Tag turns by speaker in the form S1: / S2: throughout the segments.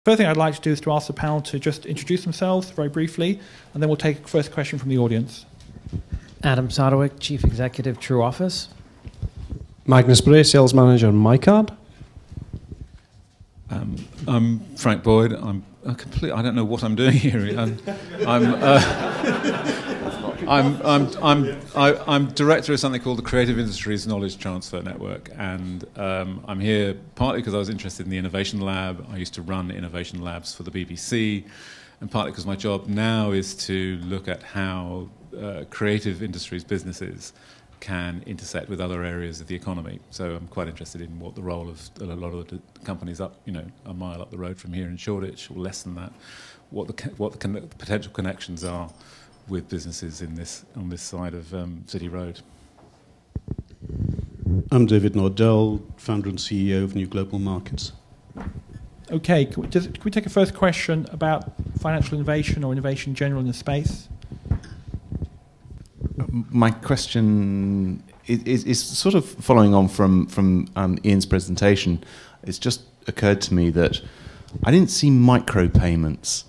S1: First thing I'd like to do is to ask the panel to just introduce themselves very briefly, and then we'll take a first question from the audience.
S2: Adam Sadowik, Chief Executive, True Office.
S3: Magnus Bray, Sales Manager, MyCard.
S4: I'm Frank Boyd. I don't know what I'm doing here. I'm director of something called the Creative Industries Knowledge Transfer Network, and I'm here partly because I was interested in the Innovation Lab. I used to run innovation labs for the BBC, and partly because my job now is to look at how creative industries businesses can intersect with other areas of the economy. So I'm quite interested in what the role of a lot of the companies up, a mile up the road from here in Shoreditch, or less than that, what the potential connections are with businesses on this side of City Road.
S5: I'm David Nordell, founder and CEO of New Global Markets.
S1: Okay, can we take a first question about financial innovation or innovation in general in the space?
S6: My question is sort of following on from Ian's presentation. It's just occurred to me that I didn't see micropayments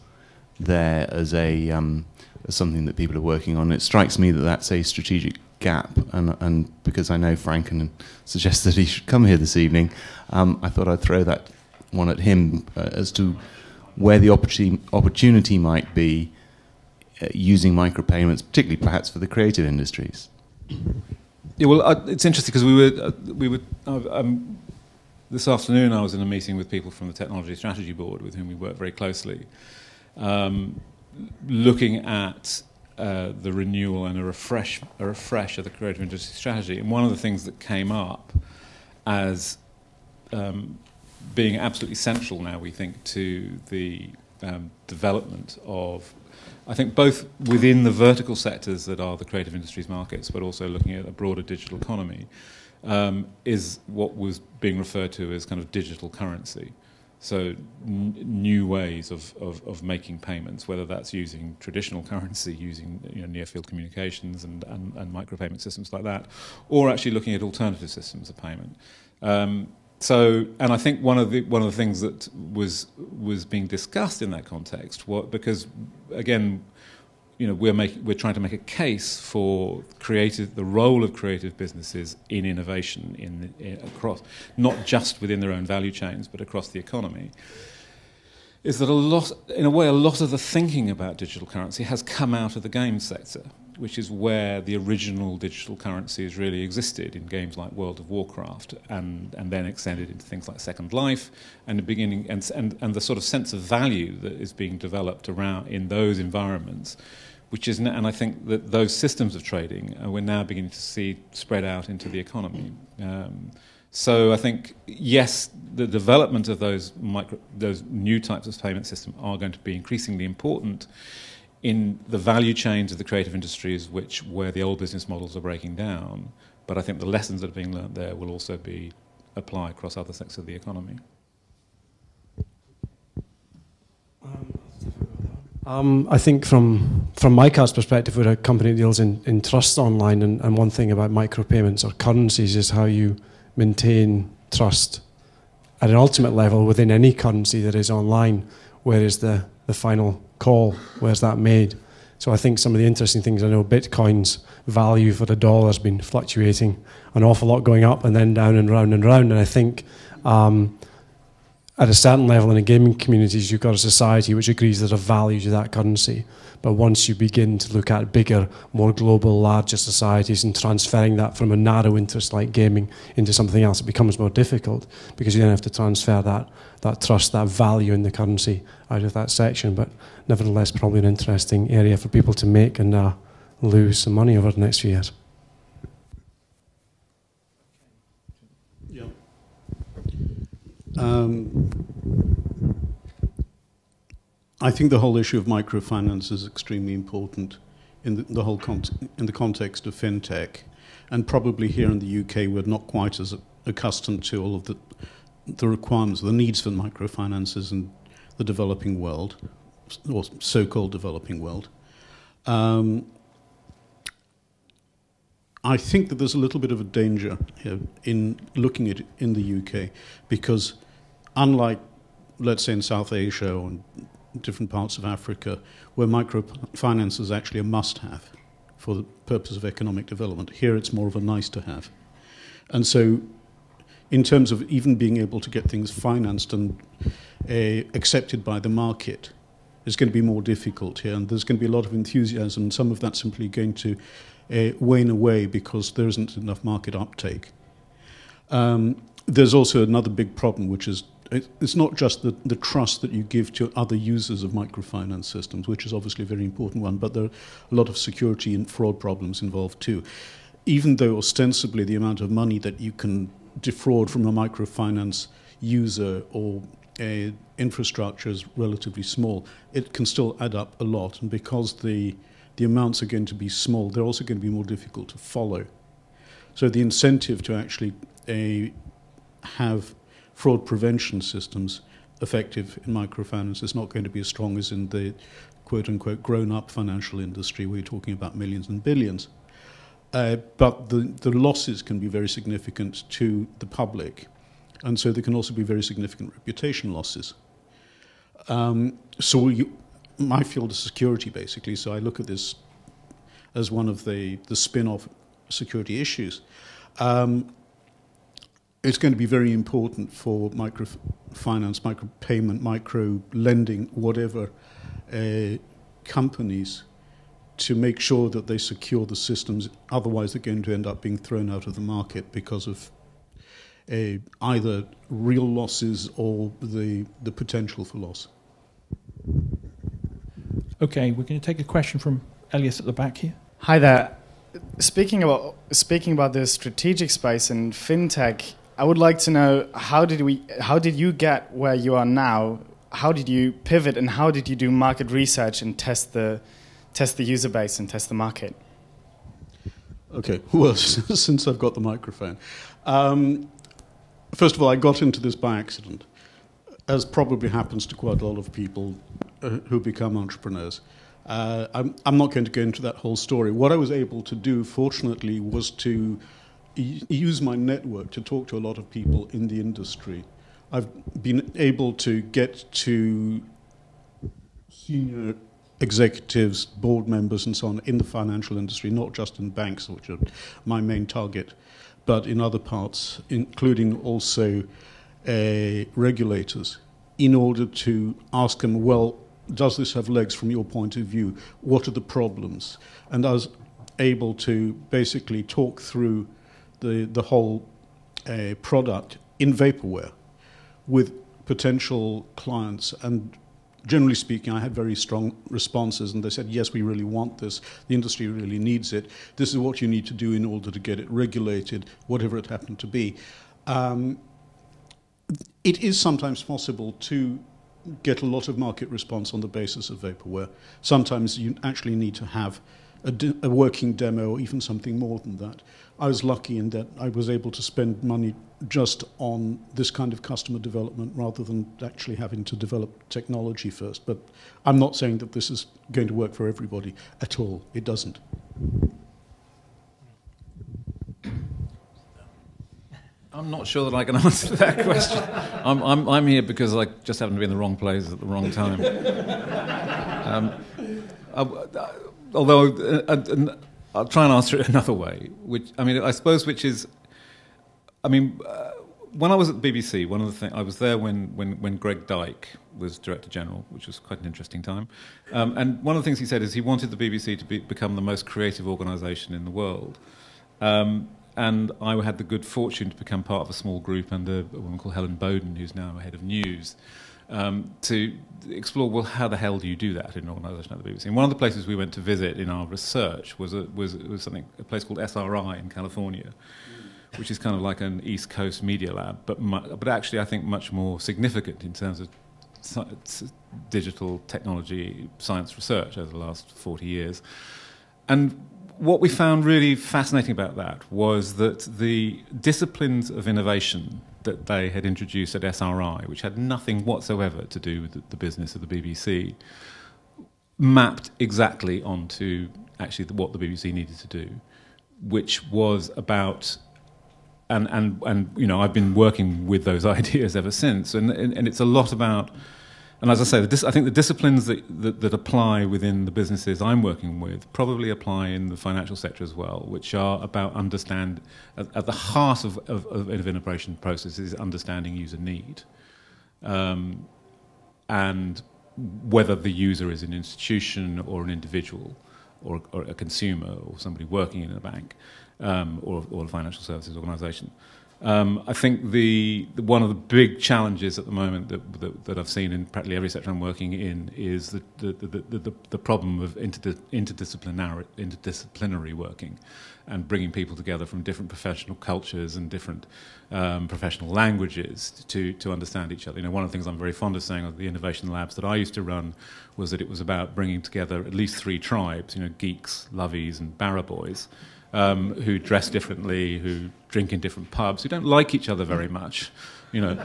S6: there as something that people are working on. It strikes me that that's a strategic gap, and because I know Frank and suggest that he should come here this evening, I thought I'd throw that one at him as to where the opportunity might be using micropayments, particularly perhaps for the creative industries.
S4: Yeah, well, it's interesting because we were this afternoon I was in a meeting with people from the Technology Strategy Board with whom we work very closely, looking at the renewal and a refresh of the creative industry strategy. And one of the things that came up as being absolutely central now, we think, to the development of, I think, both within the vertical sectors that are the creative industries markets, but also looking at a broader digital economy, is what was being referred to as kind of digital currency. So new ways of making payments, whether that's using traditional currency, using near-field communications and micropayment systems like that, or actually looking at alternative systems of payment. And I think one of the things that was being discussed in that context, because again, we're trying to make a case for the role of creative businesses in innovation across, not just within their own value chains, but across the economy. Is that a lot of the thinking about digital currency has come out of the games sector, which is where the original digital currencies really existed in games like World of Warcraft, and then extended into things like Second Life, and the beginning and the sort of sense of value that is being developed around in those environments, and I think that those systems of trading we're now beginning to see spread out into the economy. So I think, yes, the development of those new types of payment system are going to be increasingly important in the value chains of the creative industries, where the old business models are breaking down. But I think the lessons that are being learned there will also be applied across other sectors of the economy.
S3: I think from MyCard's perspective, we're a company that deals in trust online, and one thing about micropayments or currencies is how you maintain trust at an ultimate level within any currency that is online. Where is the final call? Where's that made? So I think some of the interesting things, I know Bitcoin's value for the dollar has been fluctuating an awful lot, going up and then down and round and round. And I think at a certain level in the gaming communities, you've got a society which agrees there's a value to that currency. But once you begin to look at bigger, more global, larger societies and transferring that from a narrow interest like gaming into something else, it becomes more difficult, because you then have to transfer that trust, that value in the currency out of that section. But nevertheless, probably an interesting area for people to make and lose some money over the next few years.
S5: Yeah. I think the whole issue of microfinance is extremely important in the context of FinTech, and probably here in the UK we're not quite as accustomed to all of the requirements, the needs for microfinances in the developing world, or so-called developing world. I think that there's a little bit of a danger here in looking at it in the UK, because unlike let's say in South Asia or in different parts of Africa, where microfinance is actually a must-have for the purpose of economic development. Here it's more of a nice-to-have. And so in terms of even being able to get things financed and accepted by the market, is going to be more difficult here, and there's going to be a lot of enthusiasm. Some of that's simply going to wane away because there isn't enough market uptake. There's also another big problem, which is it's not just the trust that you give to other users of microfinance systems, which is obviously a very important one, but there are a lot of security and fraud problems involved too. Even though ostensibly the amount of money that you can defraud from a microfinance user or infrastructure is relatively small, it can still add up a lot. And because the amounts are going to be small, they're also going to be more difficult to follow. So the incentive to actually have fraud prevention systems effective in microfinance is not going to be as strong as in the quote-unquote grown-up financial industry where you're talking about millions and billions. But the losses can be very significant to the public. And so there can also be very significant reputation losses. My field is security, basically, so I look at this as one of the spin-off security issues. It's going to be very important for microfinance, micropayment, micro-lending, whatever, companies to make sure that they secure the systems. Otherwise, they're going to end up being thrown out of the market because of either real losses or the potential for loss.
S1: Okay, we're going to take a question from Elias at the back here.
S7: Hi there. Speaking about the strategic space in FinTech, I would like to know how did you get where you are now? How did you pivot, and how did you do market research and test the user base and test the market?
S5: Okay, well, since I've got the microphone. First of all, I got into this by accident, as probably happens to quite a lot of people who become entrepreneurs. I'm not going to go into that whole story. What I was able to do, fortunately, was to use my network to talk to a lot of people in the industry. I've been able to get to senior executives, board members, and so on in the financial industry, not just in banks, which are my main target, but in other parts, including also regulators, in order to ask them, well, does this have legs from your point of view? What are the problems? And I was able to basically talk through the whole product in vaporware with potential clients. And generally speaking, I had very strong responses, and they said, yes, we really want this. The industry really needs it. This is what you need to do in order to get it regulated, whatever it happened to be. It is sometimes possible to get a lot of market response on the basis of vaporware. Sometimes you actually need to have a working demo or even something more than that. I was lucky in that I was able to spend money just on this kind of customer development rather than actually having to develop technology first. But I'm not saying that this is going to work for everybody at all. It doesn't.
S4: I'm not sure that I can answer that question. I'm here because I just happen to be in the wrong place at the wrong time. Although I'll try and answer it another way, when I was at the BBC, one of the things I was there when Greg Dyke was Director General, which was quite an interesting time. And one of the things he said is he wanted the BBC to become the most creative organisation in the world. And I had the good fortune to become part of a small group under a woman called Helen Bowden, who's now head of news, to explore, well, how the hell do you do that in an organisation like the BBC? And one of the places we went to visit in our research was a place called SRI in California, which is kind of like an East Coast media lab, but actually I think much more significant in terms of digital technology, science research over the last 40 years. And what we found really fascinating about that was that the disciplines of innovation that they had introduced at SRI, which had nothing whatsoever to do with the business of the BBC, mapped exactly onto actually what the BBC needed to do, which was about and you know, I've been working with those ideas ever since, and it's a lot about. And as I say, I think the disciplines that apply within the businesses I'm working with probably apply in the financial sector as well, which are about at the heart of innovation process is understanding user need, and whether the user is an institution or an individual, or a consumer, or somebody working in a bank, or a financial services organisation. I think one of the big challenges at the moment that I've seen in practically every sector I'm working in is the problem of interdisciplinary working, and bringing people together from different professional cultures and different professional languages to understand each other. You know, one of the things I'm very fond of saying of the innovation labs that I used to run was that it was about bringing together at least 3 tribes, you know, geeks, lovies and barra boys, who dress differently, who drink in different pubs, who don't like each other very much, you know.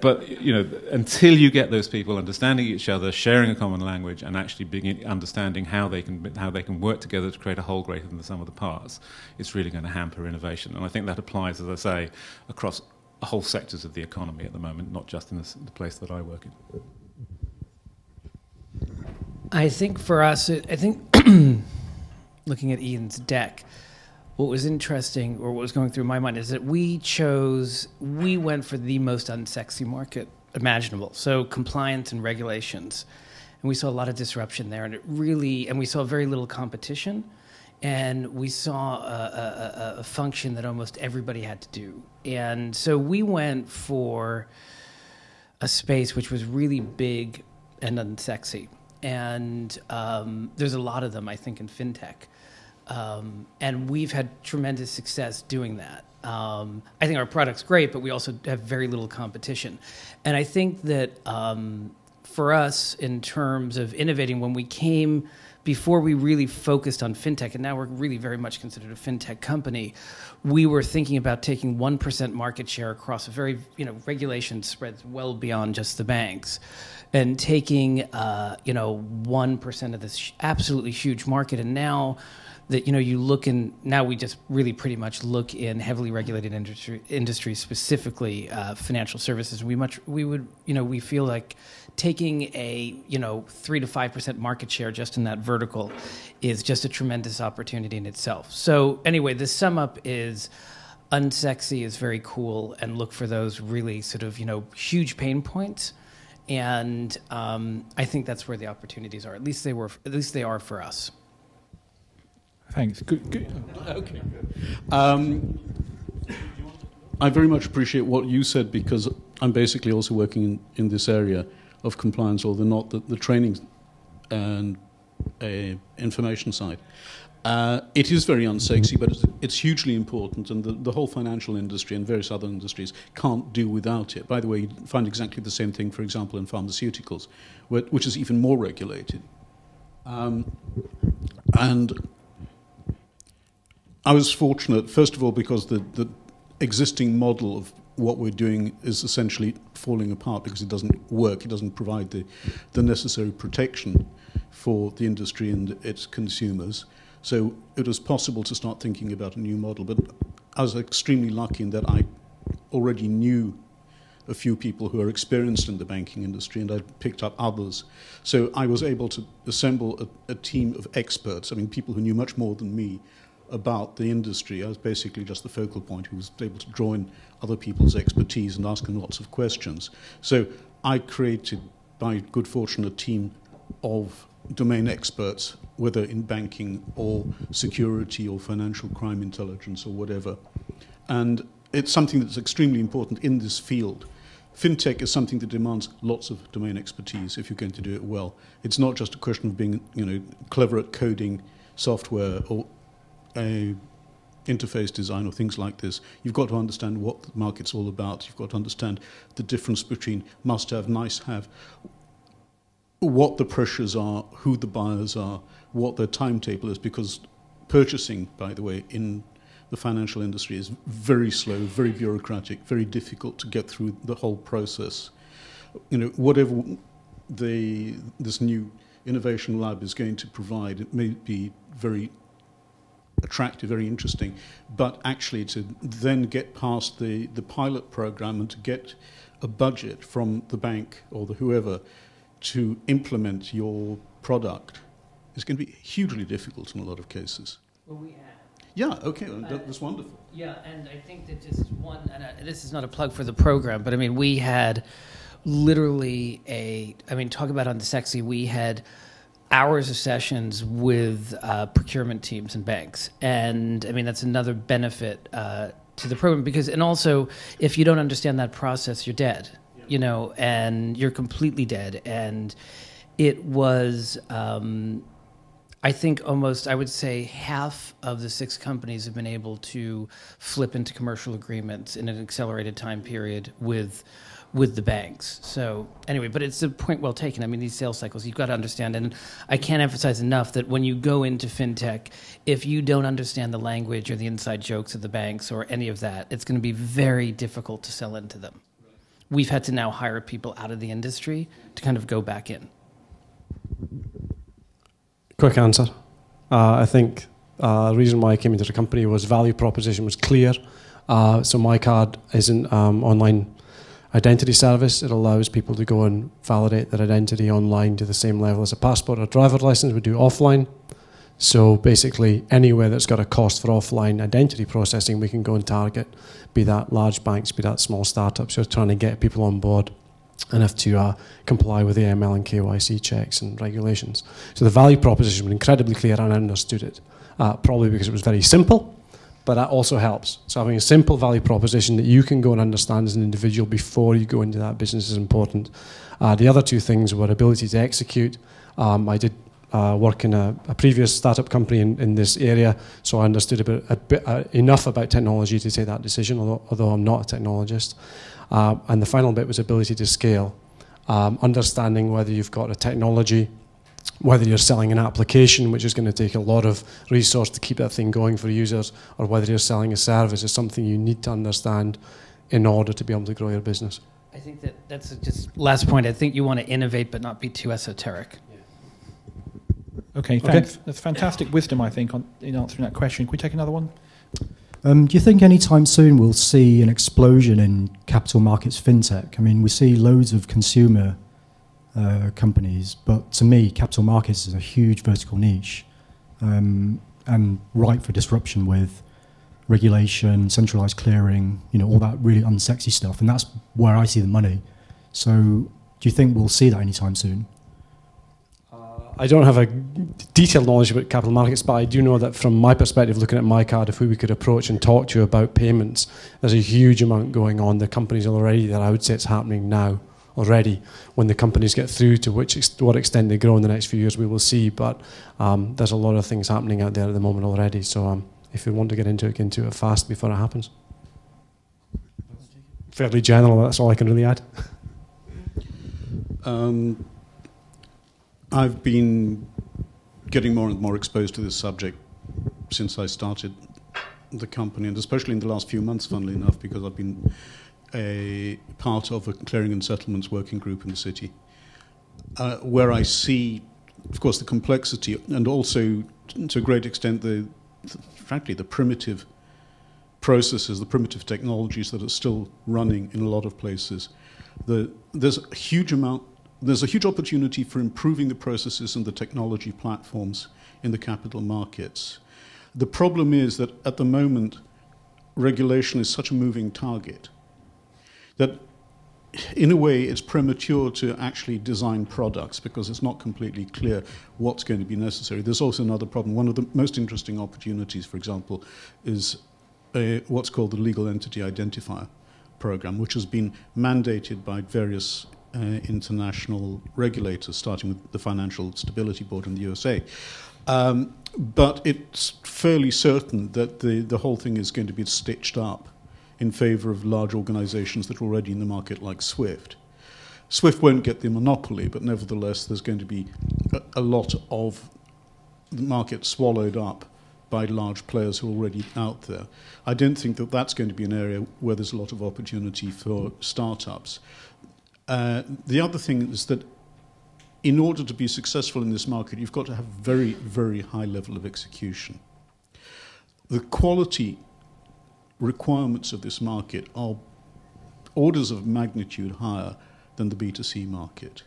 S4: But you know, until you get those people understanding each other, sharing a common language, and actually understanding how they can work together to create a whole greater than the sum of the parts, it's really going to hamper innovation. And I think that applies, as I say, across whole sectors of the economy at the moment, not just in the place that I work in.
S2: I think for us, looking at Ian's deck, what was interesting, or what was going through my mind, is that we went for the most unsexy market imaginable. So compliance and regulations. And we saw a lot of disruption there, and we saw very little competition, and we saw a function that almost everybody had to do. And so we went for a space which was really big and unsexy. And there's a lot of them, I think, in FinTech. And we've had tremendous success doing that. I think our product's great, but we also have very little competition. And I think that for us, in terms of innovating, before we really focused on FinTech, and now we're really very much considered a FinTech company, we were thinking about taking 1% market share across a very, regulation spreads well beyond just the banks, and taking, 1% of this absolutely huge market. And now that, now we just really pretty much look in heavily regulated industries, specifically financial services. We feel like taking a 3 to 5% market share just in that vertical is just a tremendous opportunity in itself. So anyway, the sum up is unsexy is very cool, and look for those really sort of huge pain points. And I think that's where the opportunities are. At least they are for us.
S1: Thanks. Good.
S5: Okay. I very much appreciate what you said, because I'm basically also working in this area of compliance, although not the training and information side. It is very unsexy, but it's hugely important, and the whole financial industry and various other industries can't do without it. By the way, you find exactly the same thing, for example, in pharmaceuticals, which is even more regulated. And I was fortunate, first of all, because the existing model of what we're doing is essentially falling apart because it doesn't work. It doesn't provide the necessary protection for the industry and its consumers. So it was possible to start thinking about a new model. But I was extremely lucky in that I already knew a few people who are experienced in the banking industry, and I picked up others. So I was able to assemble a team of experts, people who knew much more than me about the industry. I was basically just the focal point who was able to draw in other people's expertise and ask them lots of questions. So I created, by good fortune, a team of domain experts, whether in banking or security or financial crime intelligence or whatever. And it's something that's extremely important in this field. FinTech is something that demands lots of domain expertise if you're going to do it well. It's not just a question of being, clever at coding software or interface design or things like this. You've got to understand what the market's all about. You've got to understand the difference between must-have, nice-have, what the pressures are, who the buyers are, what their timetable is, because purchasing, by the way, in the financial industry is very slow, very bureaucratic, very difficult to get through the whole process. Whatever this new innovation lab is going to provide, it may be very attractive, very interesting, but actually to then get past the pilot program and to get a budget from the bank or the whoever to implement your product is going to be hugely difficult in a lot of cases.
S2: Well, we have.
S5: Yeah, okay, that's wonderful.
S2: Yeah, and I think that just one, and this is not a plug for the program, but I mean, we had literally talk about unsexy, we had hours of sessions with procurement teams and banks. And I mean, that's another benefit to the program because, and also, if you don't understand that process, you're dead, you know, and you're completely dead. And it was, I think almost, I would say half of the 6 companies have been able to flip into commercial agreements in an accelerated time period with the banks. So anyway, but it's a point well taken. I mean, these sales cycles, you've got to understand, and I can't emphasize enough that when you go into FinTech, if you don't understand the language or the inside jokes of the banks or any of that, it's going to be very difficult to sell into them. We've had to now hire people out of the industry to kind of go back in.
S3: Quick answer. I think the reason why I came into the company was value proposition was clear. So my card is an online identity service. It allows people to go and validate their identity online to the same level as a passport or driver's license we do offline. So basically, anywhere that's got a cost for offline identity processing, we can go and target, be that large banks, be that small startups who are trying to get people on board and have to comply with the AML and KYC checks and regulations. So the value proposition was incredibly clear, and I understood it, probably because it was very simple, but that also helps. So having a simple value proposition that you can go and understand as an individual before you go into that business is important. The other 2 things were ability to execute. I did work in a previous startup company in this area, so I understood enough about technology to take that decision, although I'm not a technologist. And the final bit was ability to scale, understanding whether you've got a technology, whether you're selling an application, which is going to take a lot of resource to keep that thing going for users, or whether you're selling a service, is something you need to understand in order to be able to grow your business.
S2: I think that's just last point. I think you want to innovate but not be too esoteric.
S1: Okay, thanks. Okay. That's fantastic wisdom, I think, in answering that question. Can we take another one?
S8: Do you think anytime soon we'll see an explosion in capital markets fintech? I mean, we see loads of consumer companies, but to me, capital markets is a huge vertical niche and ripe for disruption with regulation, centralized clearing, you know, all that really unsexy stuff, and that's where I see the money. So do you think we'll see that anytime soon?
S3: I don't have a detailed knowledge about capital markets, but I do know that from my perspective, looking at my card, if we could approach and talk to you about payments, there's a huge amount going on. The companies already that I would say it's happening now already. When the companies get through to what extent they grow in the next few years, we will see. But there's a lot of things happening out there at the moment already. So if you want to get into it, get into it fast before it happens. Fairly general, that's all I can really add.
S5: I've been getting more and more exposed to this subject since I started the company, and especially in the last few months, funnily enough, because I've been a part of a clearing and settlements working group in the city, where I see, of course, the complexity and also, to a great extent, frankly, the primitive processes, the primitive technologies that are still running in a lot of places. There's a huge opportunity for improving the processes and the technology platforms in the capital markets. The problem is that at the moment, regulation is such a moving target that in a way it's premature to actually design products because it's not completely clear what's going to be necessary. There's also another problem. One of the most interesting opportunities, for example, is what's called the Legal Entity Identifier program, which has been mandated by various international regulators, starting with the Financial Stability Board in the USA. But it's fairly certain that the whole thing is going to be stitched up in favor of large organizations that are already in the market, like SWIFT. SWIFT won't get the monopoly, but nevertheless there's going to be a lot of the market swallowed up by large players who are already out there. I don't think that that's going to be an area where there's a lot of opportunity for startups. The other thing is that in order to be successful in this market, you've got to have a very, very high level of execution. the quality requirements of this market are orders of magnitude higher than the B2C market.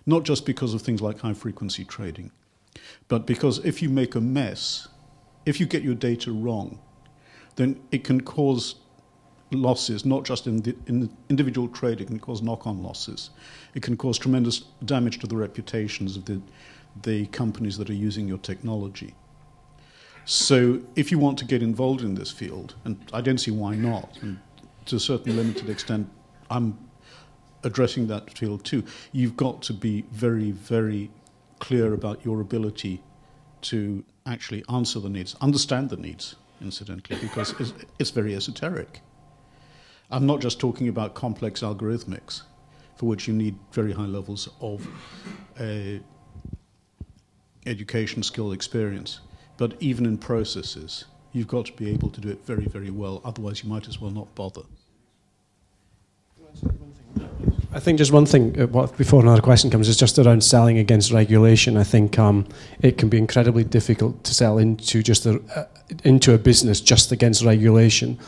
S5: Not just because of things like high-frequency trading, but because if you make a mess, if you get your data wrong, then it can cause losses, not just in the individual trade, it can cause knock-on losses. It can cause tremendous damage to the reputations of the companies that are using your technology. So if you want to get involved in this field, and I don't see why not, and to a certain limited extent, I'm addressing that field too, you've got to be very, very clear about your ability to actually answer the needs, understand the needs, incidentally, because it's very esoteric. I'm not just talking about complex algorithmics, for which you need very high levels of education, skill, experience, but even in processes, you've got to be able to do it very, very well, otherwise you might as well not bother.
S3: I think just one thing, before another question comes, is just around selling against regulation. I think it can be incredibly difficult to sell into into a business just against regulation,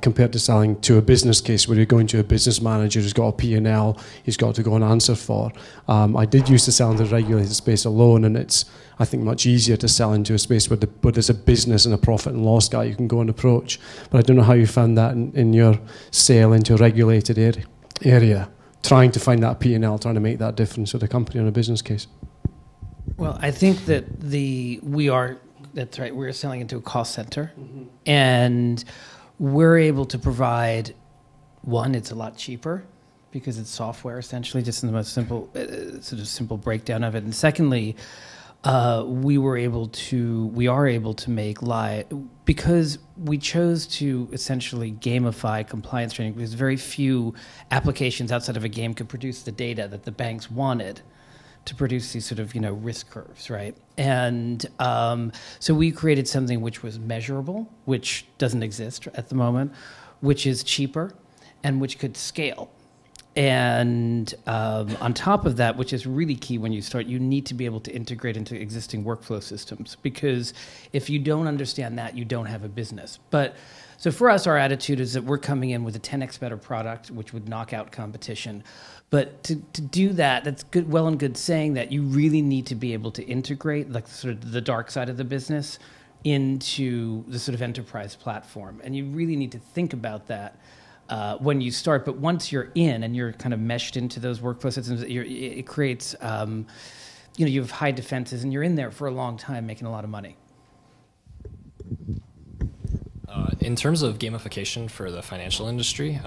S3: compared to selling to a business case where you're going to a business manager who's got a P&L he's got to go and answer for. I did used to sell into the regulated space alone, and it's, I think, much easier to sell into a space where there's a business and a profit and loss guy you can go and approach. But I don't know how you found that in your sale into a regulated area. Trying to find that P&L, trying to make that difference with the company on a business case.
S2: Well, I think that that's right, we're selling into a cost center, and we're able to provide, one, it's a lot cheaper because it's software essentially, just in the most simple, simple breakdown of it. And secondly, we are able to make because we chose to essentially gamify compliance training, because very few applications outside of a game could produce the data that the banks wanted to produce these sort of, risk curves, right? And so we created something which was measurable, which doesn't exist at the moment, which is cheaper, and which could scale. And on top of that, which is really key when you start, you need to be able to integrate into existing workflow systems, because if you don't understand that, you don't have a business. But so for us, our attitude is that we're coming in with a 10x better product, which would knock out competition. But to do that, that's good, well and good saying that, you really need to be able to integrate like sort of the dark side of the business into the sort of enterprise platform. And you really need to think about that when you start. But once you're in and you're kind of meshed into those workflow systems, it creates, you have high defenses, and you're in there for a long time making a lot of money.
S9: In terms of gamification for the financial industry,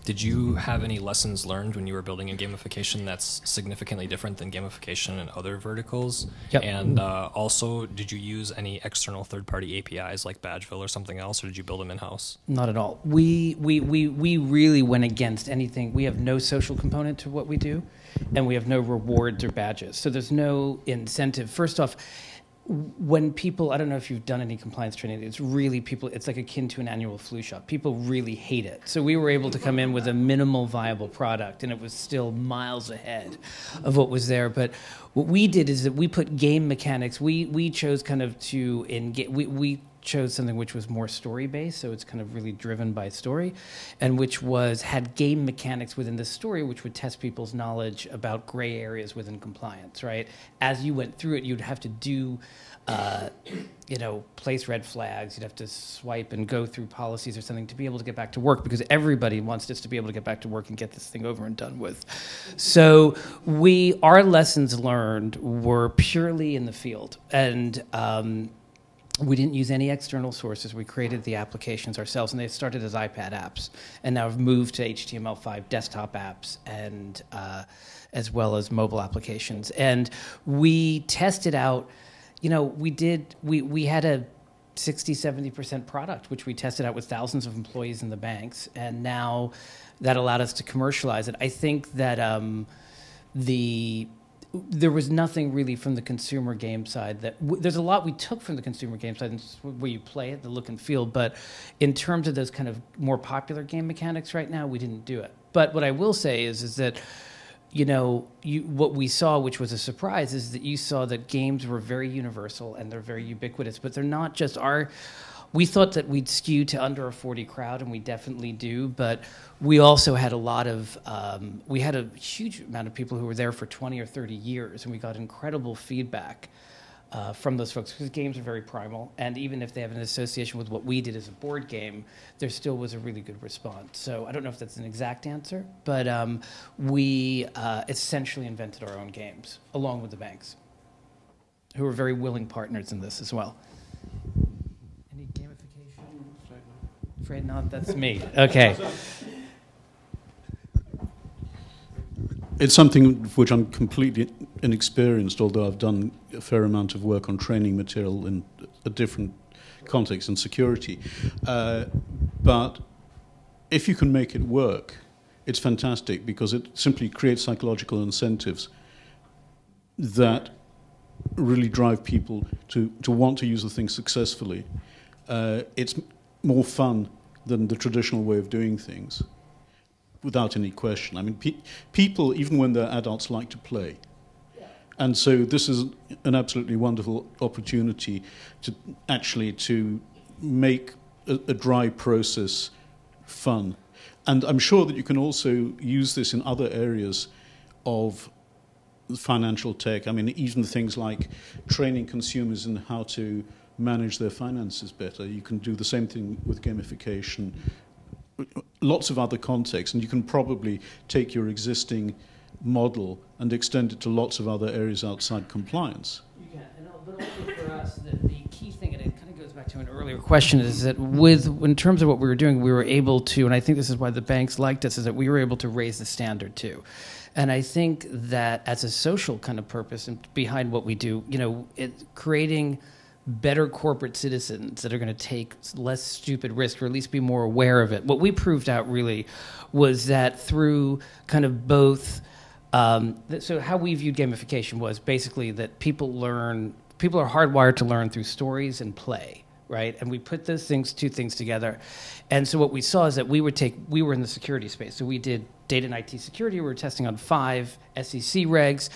S9: did you have any lessons learned when you were building in gamification that's significantly different than gamification in other verticals?
S2: Yep.
S9: And also, did you use any external third-party APIs like Badgeville or something else, or did you build them in-house?
S2: Not at all. We really went against anything. We have no social component to what we do, and we have no rewards or badges. So there's no incentive. First off, when people, I don't know if you've done any compliance training, it's like akin to an annual flu shot. People really hate it. So we were able to come in with a minimal viable product, and it was still miles ahead of what was there. But what we did is that we put game mechanics. We chose kind of we chose something which was more story-based, so it's kind of really driven by story, and which had game mechanics within the story which would test people's knowledge about gray areas within compliance, right? As you went through it, you'd have to do, place red flags, you'd have to swipe and go through policies or something to be able to get back to work, because everybody wants us to be able to get back to work and get this thing over and done with. So our lessons learned were purely in the field, and we didn't use any external sources. We created the applications ourselves, and they started as iPad apps, and now have moved to HTML5 desktop apps, and as well as mobile applications. And we tested out. We had a 60-70% product, which we tested out with thousands of employees in the banks, and now that allowed us to commercialize it. I think that there was nothing really from the consumer game side there's a lot we took from the consumer game side, where you play it, the look and feel, but in terms of those kind of more popular game mechanics right now, we didn't do it. But what I will say is that, what we saw, which was a surprise, is that you saw that games were very universal and they're very ubiquitous, but they're not just we thought that we'd skew to under a 40 crowd, and we definitely do, but we also had a lot of, we had a huge amount of people who were there for 20 or 30 years, and we got incredible feedback from those folks, because games are very primal, and even if they have an association with what we did as a board game, there still was a really good response. So I don't know if that's an exact answer, but we essentially invented our own games, along with the banks, who were very willing partners in this as well. Any gamification? Afraid not, that's me. Okay.
S5: It's something which I'm completely inexperienced, although I've done a fair amount of work on training material in a different context and security. But if you can make it work, it's fantastic, because it simply creates psychological incentives that really drive people to want to use the thing successfully. It's more fun than the traditional way of doing things, without any question. I mean, people, even when they're adults, like to play. And so this is an absolutely wonderful opportunity to actually to make a dry process fun. And I'm sure that you can also use this in other areas of financial tech. I mean, even things like training consumers in how to manage their finances better. You can do the same thing with gamification. Lots of other contexts, and you can probably take your existing model and extend it to lots of other areas outside compliance.
S2: You can, but also for us, the key thing, and it kind of goes back to an earlier question, is that in terms of what we were doing, we were able to, and I think this is why the banks liked us, is that we were able to raise the standard too. And I think that as a social kind of purpose and behind what we do, creating better corporate citizens that are going to take less stupid risk, or at least be more aware of it. What we proved out really was that through kind of both, so how we viewed gamification was basically that people are hardwired to learn through stories and play, right? And we put those two things together. And so what we saw is that we were in the security space. So we did data and IT security. We were testing on 5 SEC regs,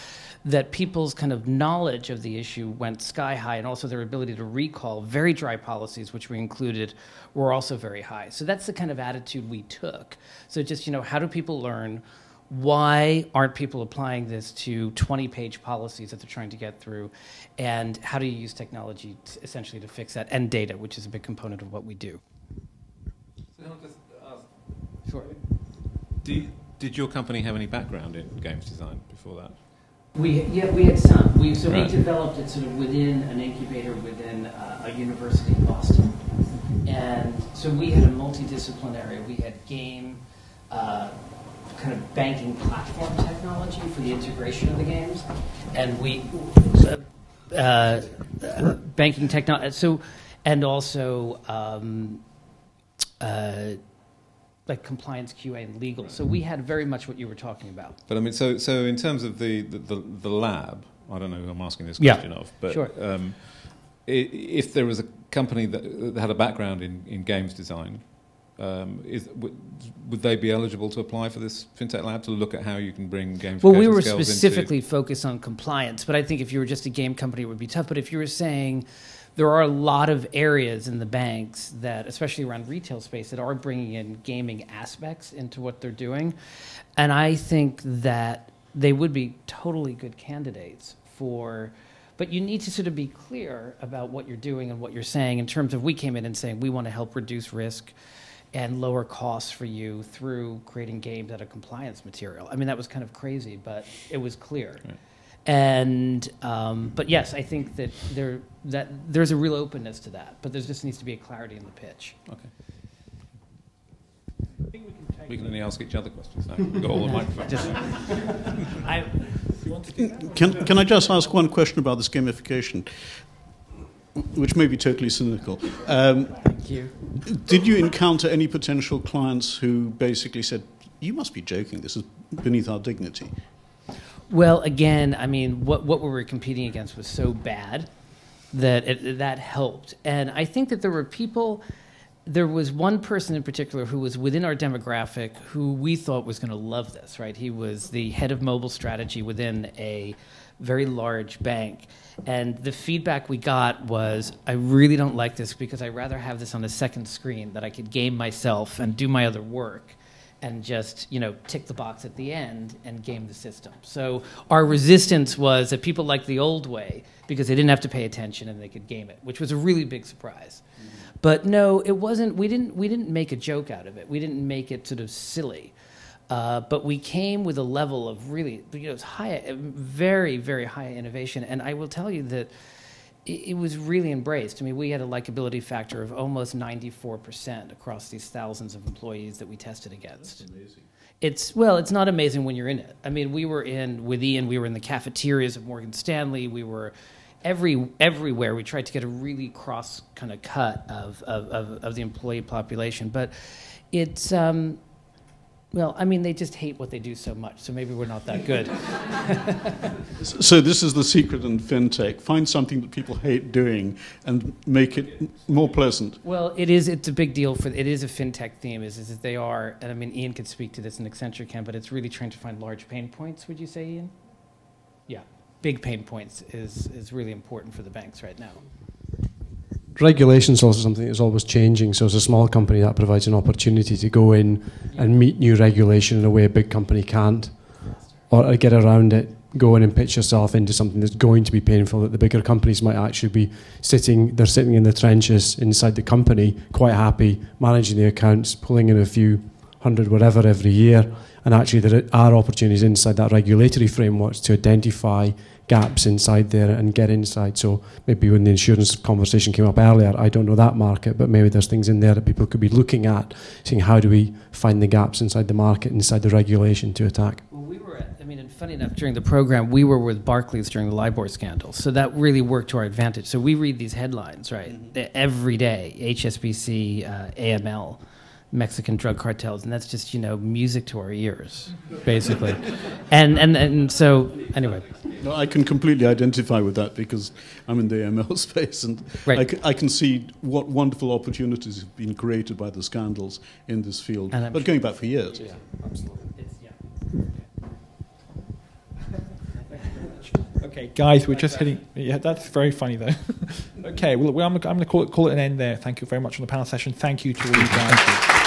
S2: that people's kind of knowledge of the issue went sky high, and also their ability to recall very dry policies, which we included, were also very high. So that's the kind of attitude we took. So just, how do people learn? Why aren't people applying this to 20-page policies that they're trying to get through? And how do you use technology essentially to fix that? And data, which is a big component of what we do.
S4: So I'll just ask,
S2: Sure.
S4: Did your company have any background in games design before that?
S2: We had some. We developed it sort of within an incubator within a university in Boston. And so we had a multidisciplinary. We had game, kind of banking platform technology for the integration of the games. And banking technology. So, and also like compliance, QA, and legal. So we had very much what you were talking about.
S4: But I mean, so in terms of the lab, I don't know who I'm asking this question of, but
S2: sure.
S4: If there was a company that had a background in games design, would they be eligible to apply for this FinTech lab to look at how you can bring gamification skills into...
S2: Well, we were specifically focused on compliance, but I think if you were just a game company, it would be tough. But if you were saying... There are a lot of areas in the banks that, especially around retail space, that are bringing in gaming aspects into what they're doing. And I think that they would be totally good candidates for, but you need to sort of be clear about what you're doing and what you're saying in terms of, we came in and saying, we want to help reduce risk and lower costs for you through creating games out of compliance material. I mean, that was kind of crazy, but it was clear. Right. And but yes, I think that there's a real openness to that, but there just needs to be a clarity in the pitch.
S4: Okay. I think we can only ask each other questions now. We've got all the microphones.
S5: Can I just ask one question about this gamification, which may be totally cynical?
S2: Thank you.
S5: Did you encounter any potential clients who basically said, "You must be joking. This is beneath our dignity"?
S2: Well, again, I mean, what we were competing against was so bad that that helped. And I think that there were people there was one person in particular who was within our demographic who we thought was going to love this, right? He was the head of mobile strategy within a very large bank. And the feedback we got was, I really don't like this because I'd rather have this on a second screen that I could game myself and do my other work and just, tick the box at the end and game the system. So our resistance was that people liked the old way because they didn't have to pay attention and they could game it, which was a really big surprise. But no, it wasn't. We didn't make a joke out of it. We didn't make it sort of silly. But we came with a level of really, it's high, very, very high innovation. And I will tell you that it was really embraced. I mean, we had a likability factor of almost 94% across these thousands of employees that we tested against.
S5: That's amazing.
S2: It's not amazing when you're in it. I mean, with Ian, we were in the cafeterias of Morgan Stanley. We were everywhere. We tried to get a really cross kind of cut of the employee population. But it's, they just hate what they do so much, so maybe we're not that good.
S5: So this is the secret in FinTech. Find something that people hate doing and make it more pleasant.
S2: Well, it's a big deal it is a FinTech theme, is that they are, and I mean, Ian could speak to this and Accenture can, but it's really trying to find large pain points, would you say, Ian? Yeah. Big pain points is really important for the banks right now.
S3: Regulation is also something that's always changing. So as a small company, that provides an opportunity to go in and meet new regulation in a way a big company can't, or get around it, go in and pitch yourself into something that's going to be painful that the bigger companies might actually be sitting in the trenches inside the company, quite happy, managing the accounts, pulling in a few hundred, whatever, every year. And actually there are opportunities inside that regulatory frameworks to identify gaps inside there and get inside. So maybe when the insurance conversation came up earlier, I don't know that market, but maybe there's things in there that people could be looking at, saying how do we find the gaps inside the market, inside the regulation to attack.
S2: Well, and funny enough, during the program, we were with Barclays during the LIBOR scandal, so that really worked to our advantage. So we read these headlines, right, every day, HSBC, AML, Mexican drug cartels, and that's just, music to our ears, basically. and so, anyway.
S5: No, I can completely identify with that because I'm in the ML space, and
S2: right.
S5: I can see what wonderful opportunities have been created by the scandals in this field, but going back for years.
S9: Yeah, absolutely.
S1: Okay, guys, we're just hitting. Yeah, that's very funny though. Okay, well, I'm going to call it an end there. Thank you very much on the panel session. Thank you to all you guys.